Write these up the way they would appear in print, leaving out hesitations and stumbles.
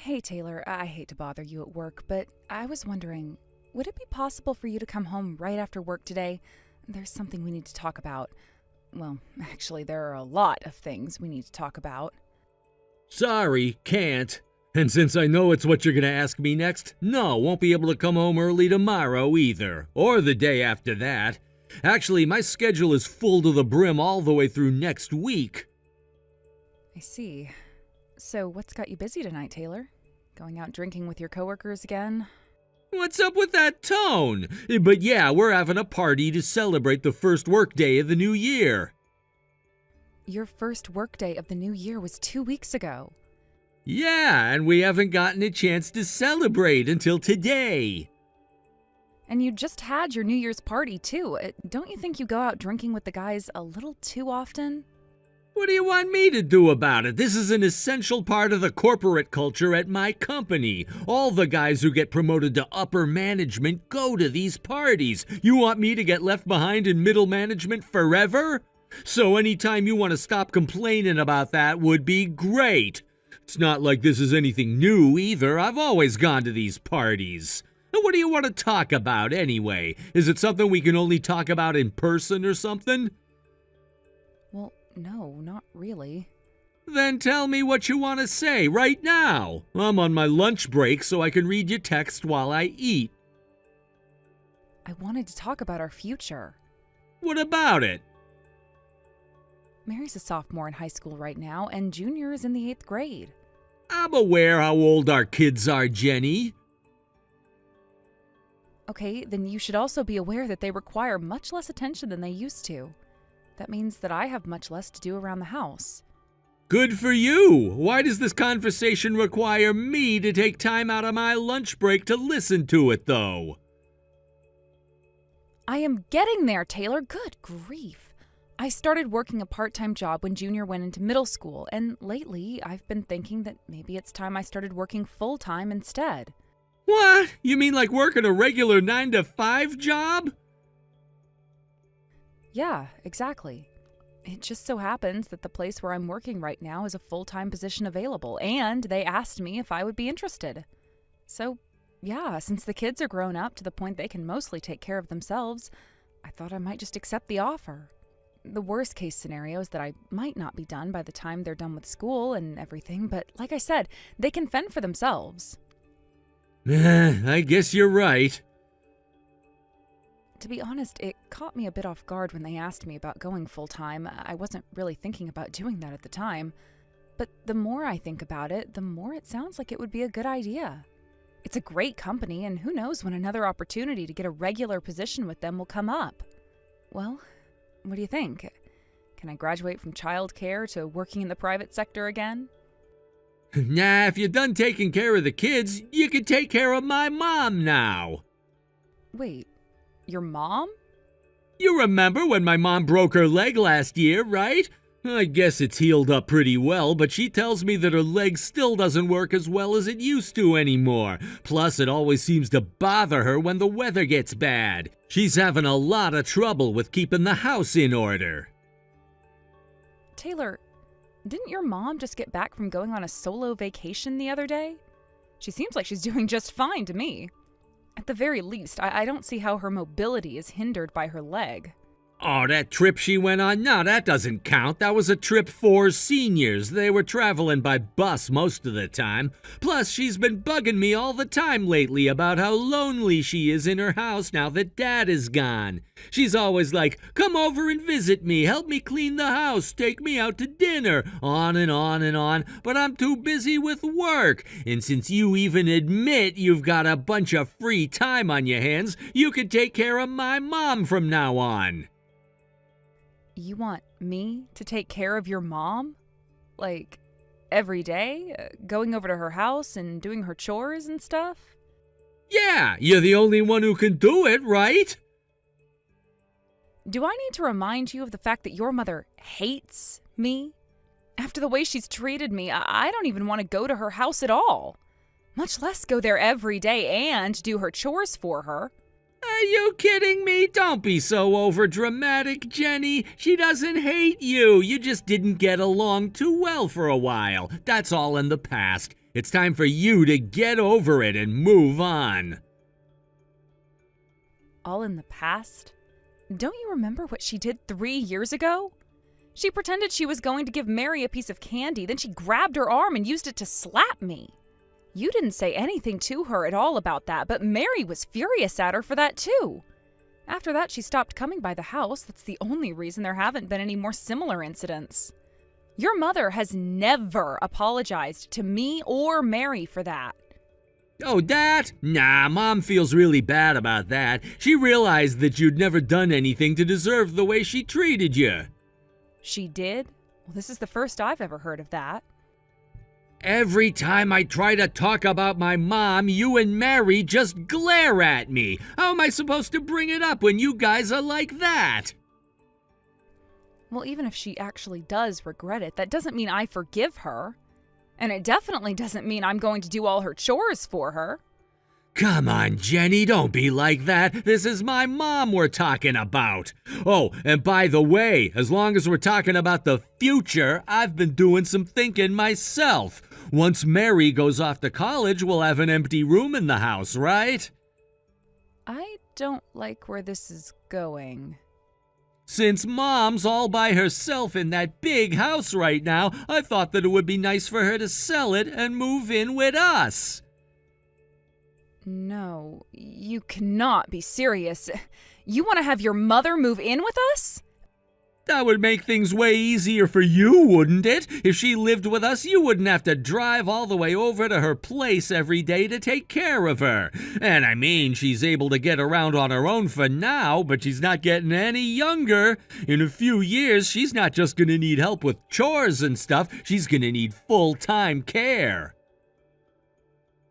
Hey Taylor, I hate to bother you at work, but I was wondering, would it be possible for you to come home right after work today? There's something we need to talk about. Well, actually, there are a lot of things we need to talk about. Sorry, can't. And since I know it's what you're gonna ask me next, no, won't be able to come home early tomorrow either, or the day after that. Actually, my schedule is full to the brim all the way through next week. I see. So what's got you busy tonight, Taylor? Going out drinking with your coworkers again? What's up with that tone? But yeah, we're having a party to celebrate the first workday of the new year. Your first workday of the new year was 2 weeks ago. Yeah, and we haven't gotten a chance to celebrate until today. And you just had your New Year's party, too. Don't you think you go out drinking with the guys a little too often? What do you want me to do about it? This is an essential part of the corporate culture at my company. All the guys who get promoted to upper management go to these parties. You want me to get left behind in middle management forever? So anytime you want to stop complaining about that would be great. It's not like this is anything new either. I've always gone to these parties. Now, what do you want to talk about anyway? Is it something we can only talk about in person or something? Well, no, not really. Then tell me what you want to say right now. I'm on my lunch break so I can read your text while I eat. I wanted to talk about our future. What about it? Mary's a sophomore in high school right now, and Junior is in the 8th grade. I'm aware how old our kids are, Jenny. Okay, then you should also be aware that they require much less attention than they used to. That means that I have much less to do around the house. Good for you! Why does this conversation require me to take time out of my lunch break to listen to it, though? I am getting there, Taylor. Good grief. I started working a part-time job when Junior went into middle school, and lately I've been thinking that maybe it's time I started working full-time instead. What? You mean like working a regular 9-to-5 job? Yeah, exactly. It just so happens that the place where I'm working right now is a full-time position available, and they asked me if I would be interested. So, yeah, since the kids are grown up to the point they can mostly take care of themselves, I thought I might just accept the offer. The worst case scenario is that I might not be done by the time they're done with school and everything, but like I said, they can fend for themselves. I guess you're right. To be honest, it caught me a bit off guard when they asked me about going full-time. I wasn't really thinking about doing that at the time. But the more I think about it, the more it sounds like it would be a good idea. It's a great company, and who knows when another opportunity to get a regular position with them will come up. Well, what do you think? Can I graduate from childcare to working in the private sector again? Nah, if you're done taking care of the kids, you can take care of my mom now. Wait, your mom? You remember when my mom broke her leg last year, right? I guess it's healed up pretty well, but she tells me that her leg still doesn't work as well as it used to anymore. Plus, it always seems to bother her when the weather gets bad. She's having a lot of trouble with keeping the house in order. Taylor, didn't your mom just get back from going on a solo vacation the other day? She seems like she's doing just fine to me. At the very least, I don't see how her mobility is hindered by her leg. Oh, that trip she went on? No, that doesn't count. That was a trip for seniors. They were traveling by bus most of the time. Plus, she's been bugging me all the time lately about how lonely she is in her house now that Dad is gone. She's always like, come over and visit me, help me clean the house, take me out to dinner, on and on and on, but I'm too busy with work. And since you even admit you've got a bunch of free time on your hands, you can take care of my mom from now on. You want me to take care of your mom? Like, every day? Going over to her house and doing her chores and stuff? Yeah, you're the only one who can do it, right? Do I need to remind you of the fact that your mother hates me? After the way she's treated me, I don't even want to go to her house at all. Much less go there every day and do her chores for her. Are you kidding me? Don't be so overdramatic, Jenny. She doesn't hate you. You just didn't get along too well for a while. That's all in the past. It's time for you to get over it and move on. All in the past? Don't you remember what she did 3 years ago? She pretended she was going to give Mary a piece of candy, then she grabbed her arm and used it to slap me. You didn't say anything to her at all about that, but Mary was furious at her for that too. After that, she stopped coming by the house. That's the only reason there haven't been any more similar incidents. Your mother has never apologized to me or Mary for that. Oh, that? Nah, Mom feels really bad about that. She realized that you'd never done anything to deserve the way she treated you. She did? Well, this is the first I've ever heard of that. Every time I try to talk about my mom, you and Mary just glare at me. How am I supposed to bring it up when you guys are like that? Well, even if she actually does regret it, that doesn't mean I forgive her. And it definitely doesn't mean I'm going to do all her chores for her. Come on, Jenny, don't be like that. This is my mom we're talking about. Oh, and by the way, as long as we're talking about the future, I've been doing some thinking myself. Once Mary goes off to college, we'll have an empty room in the house, right? I don't like where this is going. Since Mom's all by herself in that big house right now, I thought that it would be nice for her to sell it and move in with us. No, you cannot be serious. You want to have your mother move in with us? That would make things way easier for you, wouldn't it? If she lived with us, you wouldn't have to drive all the way over to her place every day to take care of her. And I mean, she's able to get around on her own for now, but she's not getting any younger. In a few years, she's not just going to need help with chores and stuff. She's going to need full-time care.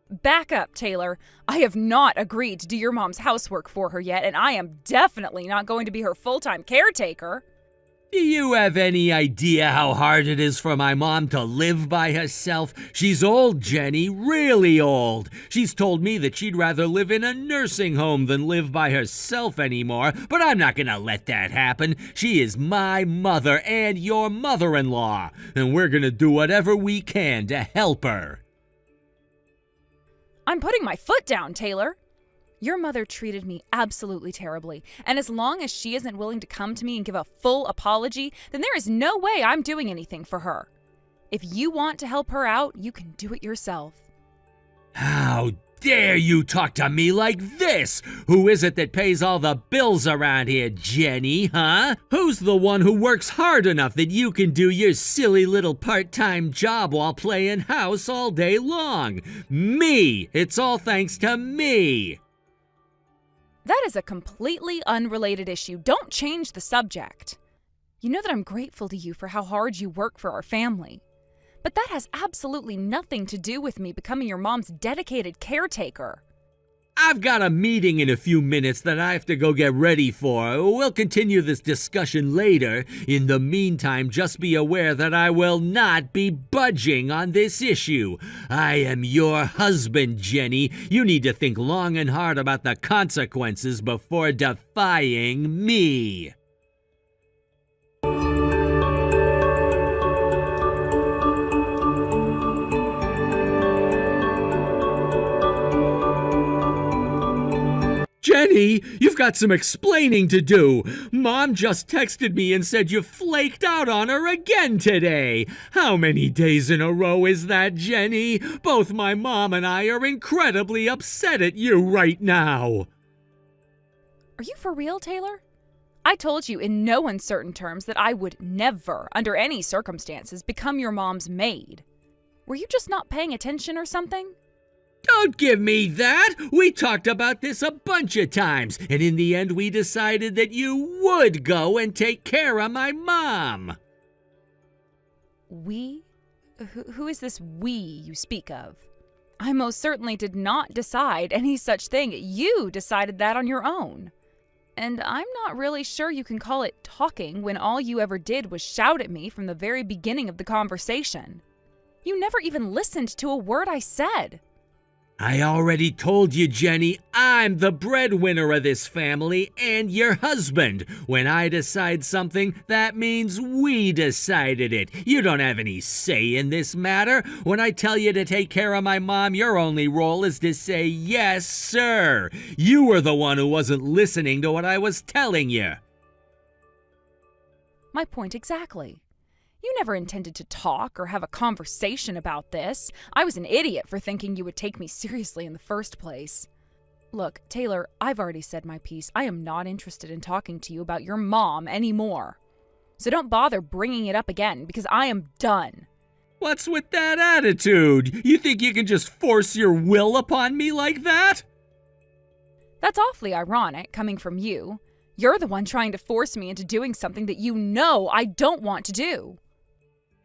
Back up, Taylor. I have not agreed to do your mom's housework for her yet, and I am definitely not going to be her full-time caretaker. Do you have any idea how hard it is for my mom to live by herself? She's old, Jenny, really old. She's told me that she'd rather live in a nursing home than live by herself anymore, but I'm not gonna let that happen. She is my mother and your mother-in-law, and we're gonna do whatever we can to help her. I'm putting my foot down, Taylor. Your mother treated me absolutely terribly, and as long as she isn't willing to come to me and give a full apology, then there is no way I'm doing anything for her. If you want to help her out, you can do it yourself. How dare you talk to me like this? Who is it that pays all the bills around here, Jenny, huh? Who's the one who works hard enough that you can do your silly little part-time job while playing house all day long? Me! It's all thanks to me! That is a completely unrelated issue. Don't change the subject. You know that I'm grateful to you for how hard you work for our family. But that has absolutely nothing to do with me becoming your mom's dedicated caretaker. I've got a meeting in a few minutes that I have to go get ready for. We'll continue this discussion later. In the meantime, just be aware that I will not be budging on this issue. I am your husband, Jenny. You need to think long and hard about the consequences before defying me. Jenny, you've got some explaining to do. Mom just texted me and said you flaked out on her again today. How many days in a row is that, Jenny? Both my mom and I are incredibly upset at you right now. Are you for real, Taylor? I told you in no uncertain terms that I would never, under any circumstances, become your mom's maid. Were you just not paying attention or something? Don't give me that! We talked about this a bunch of times, and in the end we decided that you would go and take care of my mom. We? Who is this we you speak of? I most certainly did not decide any such thing. You decided that on your own. And I'm not really sure you can call it talking when all you ever did was shout at me from the very beginning of the conversation. You never even listened to a word I said. I already told you, Jenny, I'm the breadwinner of this family and your husband. When I decide something, that means we decided it. You don't have any say in this matter. When I tell you to take care of my mom, your only role is to say, yes, sir. You were the one who wasn't listening to what I was telling you. My point exactly. You never intended to talk or have a conversation about this. I was an idiot for thinking you would take me seriously in the first place. Look, Taylor, I've already said my piece. I am not interested in talking to you about your mom anymore. So don't bother bringing it up again, because I am done. What's with that attitude? You think you can just force your will upon me like that? That's awfully ironic, coming from you. You're the one trying to force me into doing something that you know I don't want to do.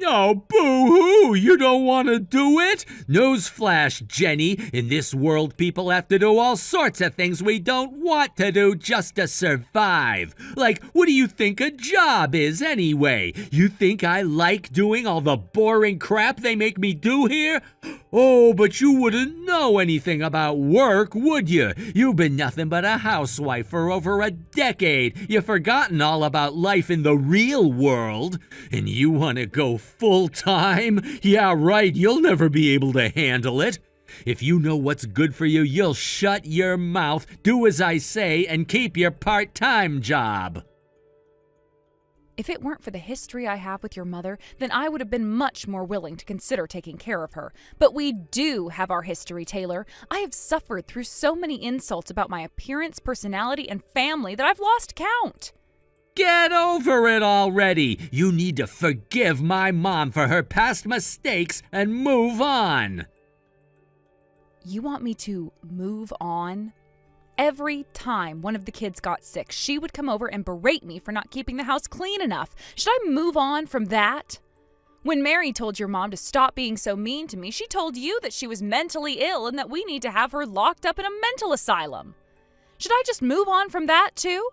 Oh, boo-hoo! You don't want to do it? Newsflash, Jenny. In this world, people have to do all sorts of things we don't want to do just to survive. Like, what do you think a job is, anyway? You think I like doing all the boring crap they make me do here? Oh, but you wouldn't know anything about work, would you? You've been nothing but a housewife for over a decade. You've forgotten all about life in the real world. And you want to go full-time? Yeah, right, you'll never be able to handle it. If you know what's good for you, you'll shut your mouth, do as I say, and keep your part-time job. If it weren't for the history I have with your mother, then I would have been much more willing to consider taking care of her. But we do have our history, Taylor. I have suffered through so many insults about my appearance, personality, and family that I've lost count. Get over it already. You need to forgive my mom for her past mistakes and move on. You want me to move on? Every time one of the kids got sick, she would come over and berate me for not keeping the house clean enough. Should I move on from that? When Mary told your mom to stop being so mean to me, she told you that she was mentally ill and that we need to have her locked up in a mental asylum. Should I just move on from that too?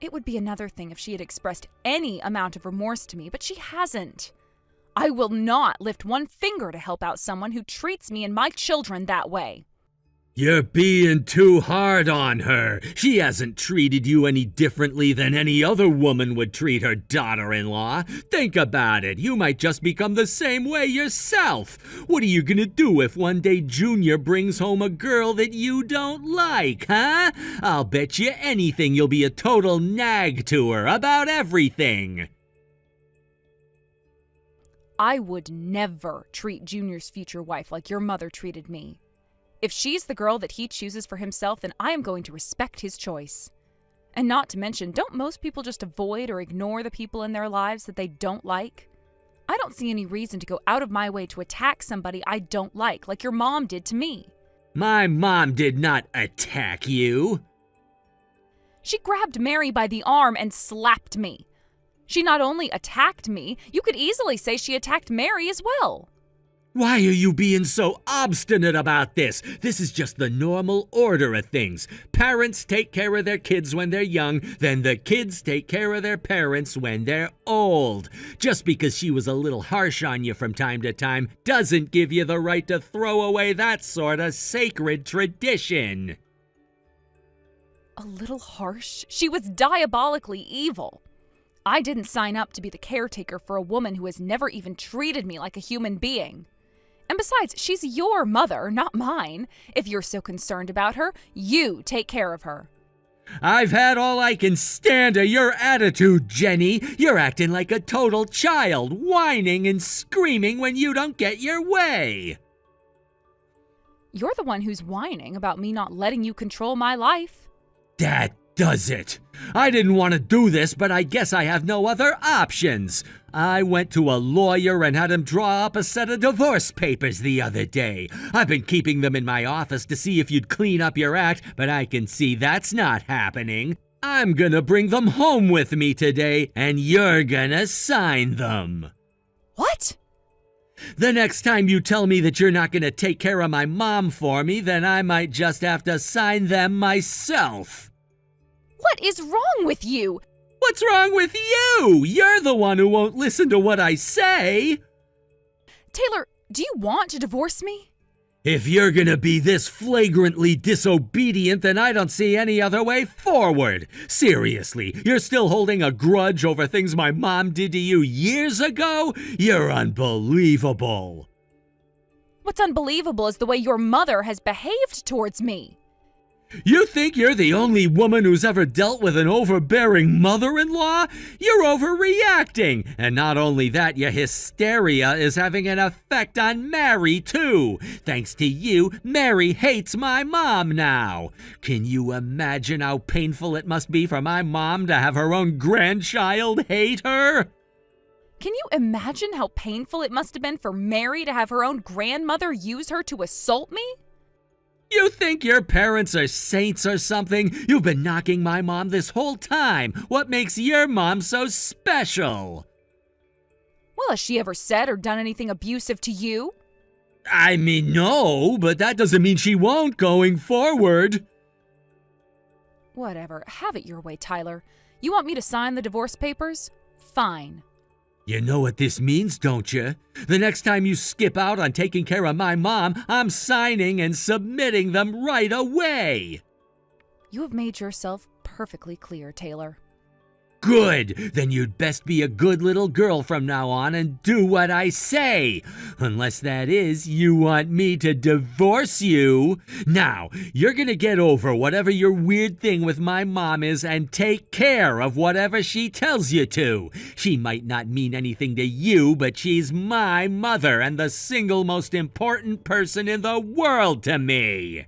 It would be another thing if she had expressed any amount of remorse to me, but she hasn't. I will not lift one finger to help out someone who treats me and my children that way. You're being too hard on her. She hasn't treated you any differently than any other woman would treat her daughter-in-law. Think about it. You might just become the same way yourself. What are you gonna do if one day Junior brings home a girl that you don't like, huh? I'll bet you anything you'll be a total nag to her about everything. I would never treat Junior's future wife like your mother treated me. If she's the girl that he chooses for himself, then I am going to respect his choice. And not to mention, don't most people just avoid or ignore the people in their lives that they don't like? I don't see any reason to go out of my way to attack somebody I don't like your mom did to me. My mom did not attack you. She grabbed Mary by the arm and slapped me. She not only attacked me, you could easily say she attacked Mary as well. Why are you being so obstinate about this? This is just the normal order of things. Parents take care of their kids when they're young, then the kids take care of their parents when they're old. Just because she was a little harsh on you from time to time doesn't give you the right to throw away that sort of sacred tradition. A little harsh? She was diabolically evil. I didn't sign up to be the caretaker for a woman who has never even treated me like a human being. And besides, she's your mother, not mine. If you're so concerned about her, you take care of her. I've had all I can stand of your attitude, Jenny. You're acting like a total child, whining and screaming when you don't get your way. You're the one who's whining about me not letting you control my life. That does it. I didn't want to do this, but I guess I have no other options. I went to a lawyer and had him draw up a set of divorce papers the other day. I've been keeping them in my office to see if you'd clean up your act, but I can see that's not happening. I'm gonna bring them home with me today, and you're gonna sign them. What? The next time you tell me that you're not gonna take care of my mom for me, then I might just have to sign them myself. What is wrong with you? What's wrong with you? You're the one who won't listen to what I say. Taylor, do you want to divorce me? If you're gonna be this flagrantly disobedient, then I don't see any other way forward. Seriously, you're still holding a grudge over things my mom did to you years ago? You're unbelievable. What's unbelievable is the way your mother has behaved towards me. You think you're the only woman who's ever dealt with an overbearing mother-in-law? You're overreacting. And not only that, your hysteria is having an effect on Mary, too. Thanks to you, Mary hates my mom now. Can you imagine how painful it must be for my mom to have her own grandchild hate her? Can you imagine how painful it must have been for Mary to have her own grandmother use her to assault me? You think your parents are saints or something? You've been knocking my mom this whole time. What makes your mom so special? Well, has she ever said or done anything abusive to you? I mean, no, but that doesn't mean she won't going forward. Whatever. Have it your way, Tyler. You want me to sign the divorce papers? Fine. You know what this means, don't you? The next time you skip out on taking care of my mom, I'm signing and submitting them right away. You have made yourself perfectly clear, Taylor. Good! Then you'd best be a good little girl from now on and do what I say. Unless that is, you want me to divorce you. Now, you're gonna get over whatever your weird thing with my mom is and take care of whatever she tells you to. She might not mean anything to you, but she's my mother and the single most important person in the world to me.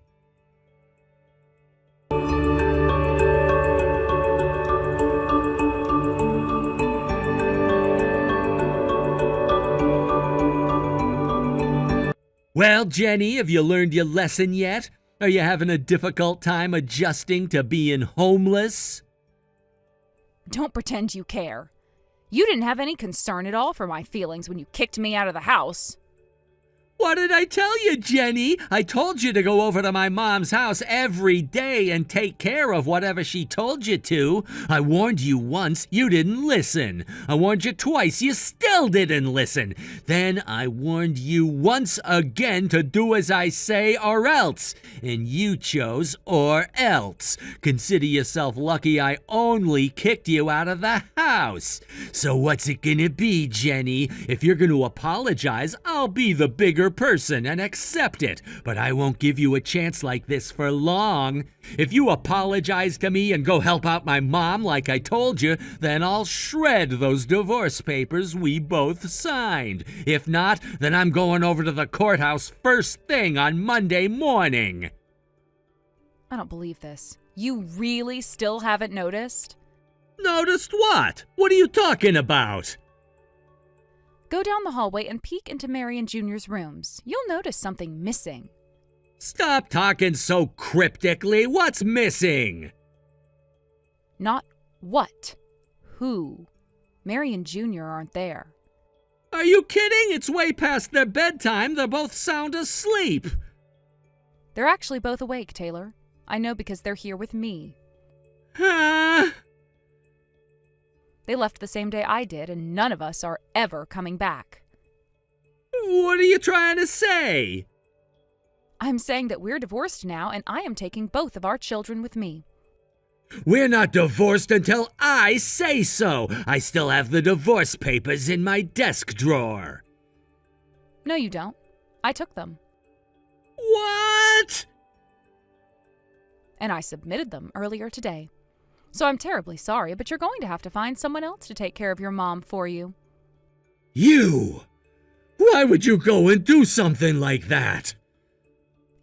Well, Jenny, have you learned your lesson yet? Are you having a difficult time adjusting to being homeless? Don't pretend you care. You didn't have any concern at all for my feelings when you kicked me out of the house. What did I tell you, Jenny? I told you to go over to my mom's house every day and take care of whatever she told you to. I warned you once, you didn't listen. I warned you twice, you still didn't listen. Then I warned you once again to do as I say or else. And you chose or else. Consider yourself lucky I only kicked you out of the house. So what's it gonna be, Jenny? If you're gonna apologize, I'll be the bigger person and accept it, but I won't give you a chance like this for long. If you apologize to me and go help out my mom like I told you, then I'll shred those divorce papers we both signed. If not, then I'm going over to the courthouse first thing on Monday morning. I don't believe this. You really still haven't noticed? Noticed what? What are you talking about? Go down the hallway and peek into Mary and Junior's rooms. You'll notice something missing. Stop talking so cryptically. What's missing? Not what. Who. Mary and Junior aren't there. Are you kidding? It's way past their bedtime. They're both sound asleep. They're actually both awake, Taylor. I know because they're here with me. Huh? They left the same day I did, and none of us are ever coming back. What are you trying to say? I'm saying that we're divorced now, and I am taking both of our children with me. We're not divorced until I say so. I still have the divorce papers in my desk drawer. No, you don't. I took them. What? And I submitted them earlier today. So I'm terribly sorry, but you're going to have to find someone else to take care of your mom for you. You? Why would you go and do something like that?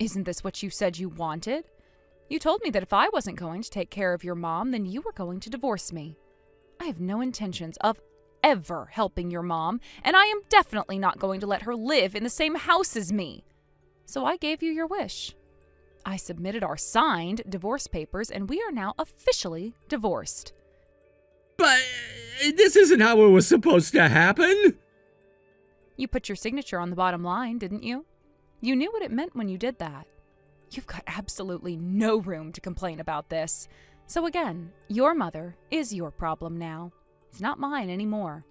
Isn't this what you said you wanted? You told me that if I wasn't going to take care of your mom, then you were going to divorce me. I have no intentions of ever helping your mom, and I am definitely not going to let her live in the same house as me. So I gave you your wish. I submitted our signed divorce papers, and we are now officially divorced. But this isn't how it was supposed to happen. You put your signature on the bottom line, didn't you? You knew what it meant when you did that. You've got absolutely no room to complain about this. So again, your mother is your problem now. It's not mine anymore.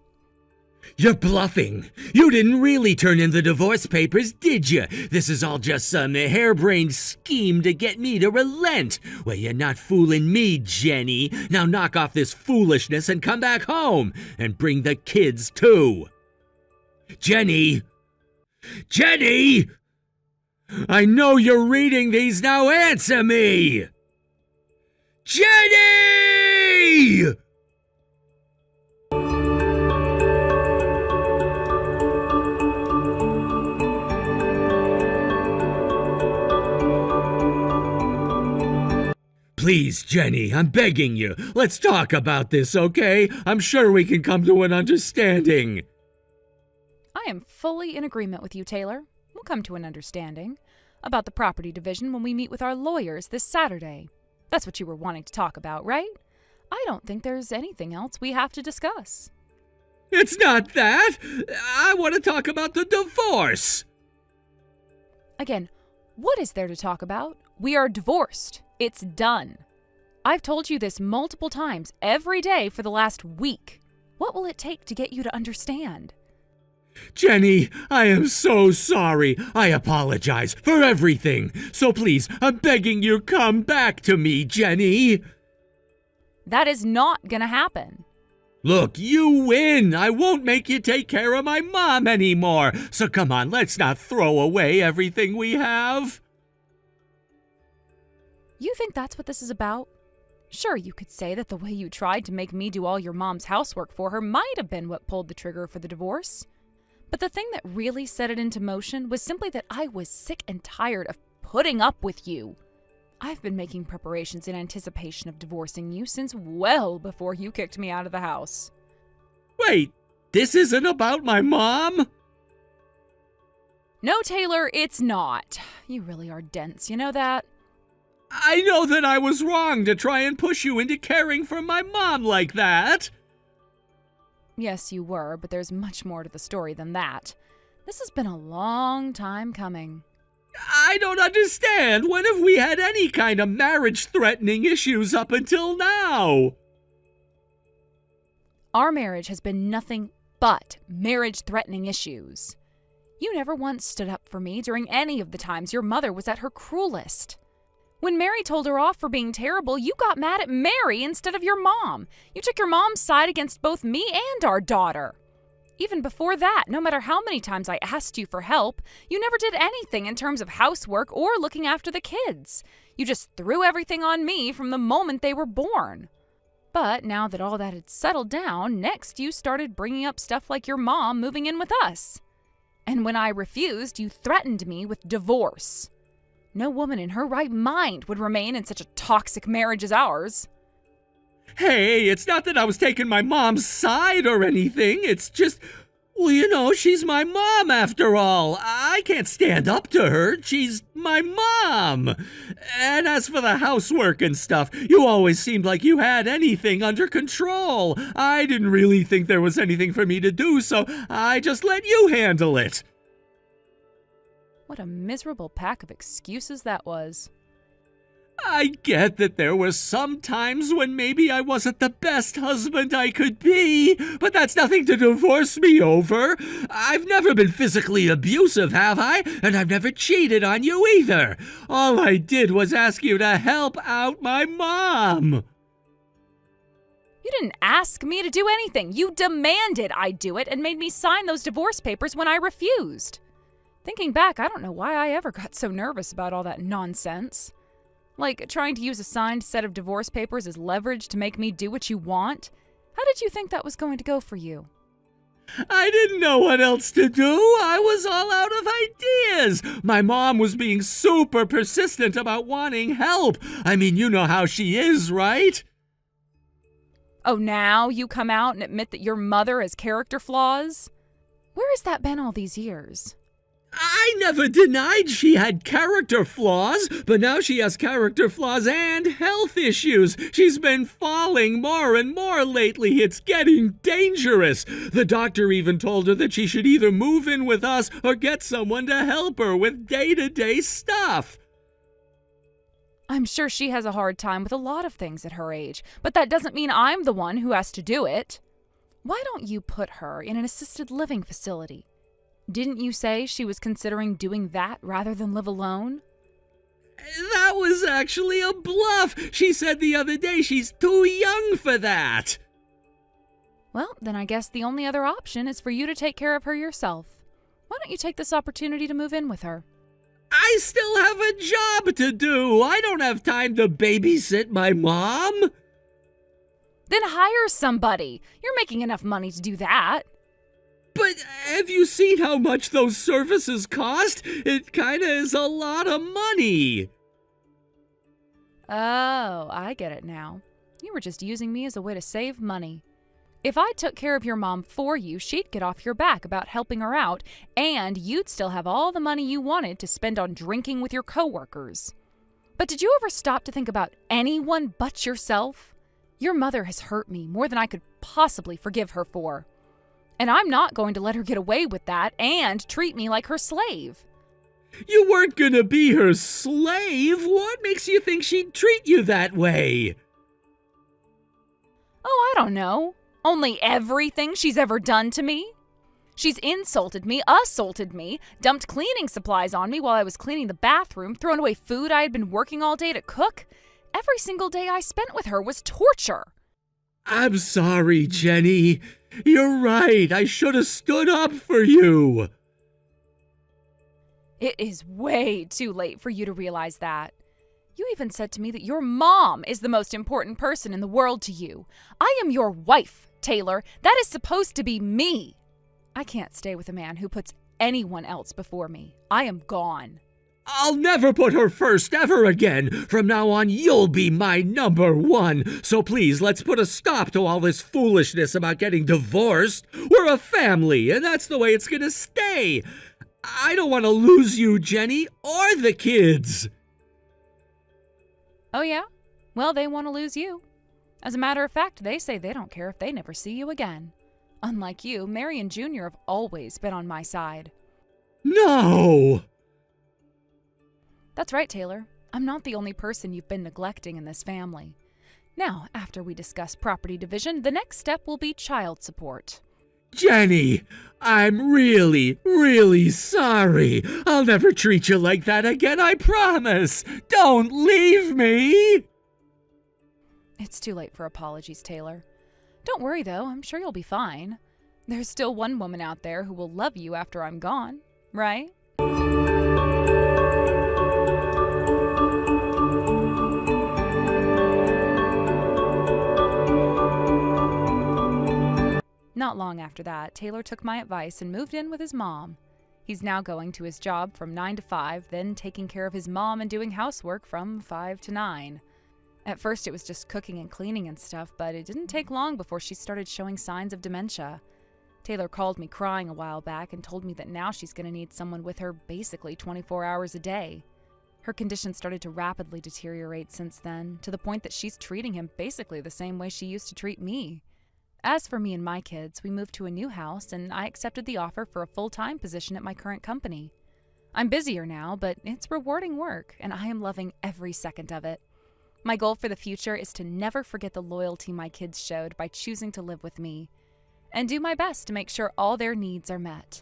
You're bluffing. You didn't really turn in the divorce papers, did you? This is all just some harebrained scheme to get me to relent. Well, you're not fooling me, Jenny. Now knock off this foolishness and come back home. And bring the kids, too. Jenny! Jenny! I know you're reading these. Now answer me! Jenny! Please, Jenny, I'm begging you. Let's talk about this, okay? I'm sure we can come to an understanding. I am fully in agreement with you, Taylor. We'll come to an understanding about the property division when we meet with our lawyers this Saturday. That's what you were wanting to talk about, right? I don't think there's anything else we have to discuss. It's not that. I want to talk about the divorce. Again, what is there to talk about? We are divorced. It's done. I've told you this multiple times every day for the last week. What will it take to get you to understand? Jenny, I am so sorry. I apologize for everything. So please, I'm begging you, come back to me, Jenny. That is not gonna happen. Look, you win. I won't make you take care of my mom anymore. So come on, let's not throw away everything we have. You think that's what this is about? Sure, you could say that the way you tried to make me do all your mom's housework for her might have been what pulled the trigger for the divorce. But the thing that really set it into motion was simply that I was sick and tired of putting up with you. I've been making preparations in anticipation of divorcing you since well before you kicked me out of the house. Wait, this isn't about my mom? No, Taylor, it's not. You really are dense, you know that? I know that I was wrong to try and push you into caring for my mom like that. Yes, you were, but there's much more to the story than that. This has been a long time coming. I don't understand. When have we had any kind of marriage-threatening issues up until now? Our marriage has been nothing but marriage-threatening issues. You never once stood up for me during any of the times your mother was at her cruelest. When Mary told her off for being terrible, you got mad at Mary instead of your mom. You took your mom's side against both me and our daughter. Even before that, no matter how many times I asked you for help, you never did anything in terms of housework or looking after the kids. You just threw everything on me from the moment they were born. But now that all that had settled down, next you started bringing up stuff like your mom moving in with us. And when I refused, you threatened me with divorce. No woman in her right mind would remain in such a toxic marriage as ours. Hey, it's not that I was taking my mom's side or anything. It's just, well, you know, she's my mom after all. I can't stand up to her. She's my mom. And as for the housework and stuff, you always seemed like you had anything under control. I didn't really think there was anything for me to do, so I just let you handle it. What a miserable pack of excuses that was. I get that there were some times when maybe I wasn't the best husband I could be, but that's nothing to divorce me over. I've never been physically abusive, have I? And I've never cheated on you either. All I did was ask you to help out my mom. You didn't ask me to do anything. You demanded I do it and made me sign those divorce papers when I refused. Thinking back, I don't know why I ever got so nervous about all that nonsense. Like trying to use a signed set of divorce papers as leverage to make me do what you want? How did you think that was going to go for you? I didn't know what else to do. I was all out of ideas. My mom was being super persistent about wanting help. I mean, you know how she is, right? Oh, now you come out and admit that your mother has character flaws? Where has that been all these years? I never denied she had character flaws, but now she has character flaws and health issues. She's been falling more and more lately. It's getting dangerous. The doctor even told her that she should either move in with us or get someone to help her with day-to-day stuff. I'm sure she has a hard time with a lot of things at her age, but that doesn't mean I'm the one who has to do it. Why don't you put her in an assisted living facility? Didn't you say she was considering doing that rather than live alone? That was actually a bluff. She said the other day she's too young for that. Well, then I guess the only other option is for you to take care of her yourself. Why don't you take this opportunity to move in with her? I still have a job to do. I don't have time to babysit my mom. Then hire somebody. You're making enough money to do that. But have you seen how much those services cost? It kinda is a lot of money. Oh, I get it now. You were just using me as a way to save money. If I took care of your mom for you, she'd get off your back about helping her out, and you'd still have all the money you wanted to spend on drinking with your coworkers. But did you ever stop to think about anyone but yourself? Your mother has hurt me more than I could possibly forgive her for. And I'm not going to let her get away with that and treat me like her slave. You weren't gonna be her slave. What makes you think she'd treat you that way? Oh, I don't know. Only everything she's ever done to me. She's insulted me, assaulted me, dumped cleaning supplies on me while I was cleaning the bathroom, thrown away food I had been working all day to cook. Every single day I spent with her was torture. I'm sorry, Jenny. You're right. I should have stood up for you. It is way too late for you to realize that. You even said to me that your mom is the most important person in the world to you. I am your wife, Taylor. That is supposed to be me. I can't stay with a man who puts anyone else before me. I am gone. I'll never put her first ever again. From now on, you'll be my number one. So please, let's put a stop to all this foolishness about getting divorced. We're a family, and that's the way it's gonna stay. I don't want to lose you, Jenny, or the kids. Oh, yeah? Well, they want to lose you. As a matter of fact, they say they don't care if they never see you again. Unlike you, Mary and Junior have always been on my side. No! That's right, Taylor. I'm not the only person you've been neglecting in this family. Now, after we discuss property division, the next step will be child support. Jenny, I'm really, really sorry. I'll never treat you like that again, I promise. Don't leave me. It's too late for apologies, Taylor. Don't worry, though. I'm sure you'll be fine. There's still one woman out there who will love you after I'm gone, right? Not long after that, Taylor took my advice and moved in with his mom. He's now going to his job from 9 to 5, then taking care of his mom and doing housework from 5 to 9. At first it was just cooking and cleaning and stuff, but it didn't take long before she started showing signs of dementia. Taylor called me crying a while back and told me that now she's going to need someone with her basically 24 hours a day. Her condition started to rapidly deteriorate since then, to the point that she's treating him basically the same way she used to treat me. As for me and my kids, we moved to a new house and I accepted the offer for a full-time position at my current company. I'm busier now, but it's rewarding work and I am loving every second of it. My goal for the future is to never forget the loyalty my kids showed by choosing to live with me, and do my best to make sure all their needs are met.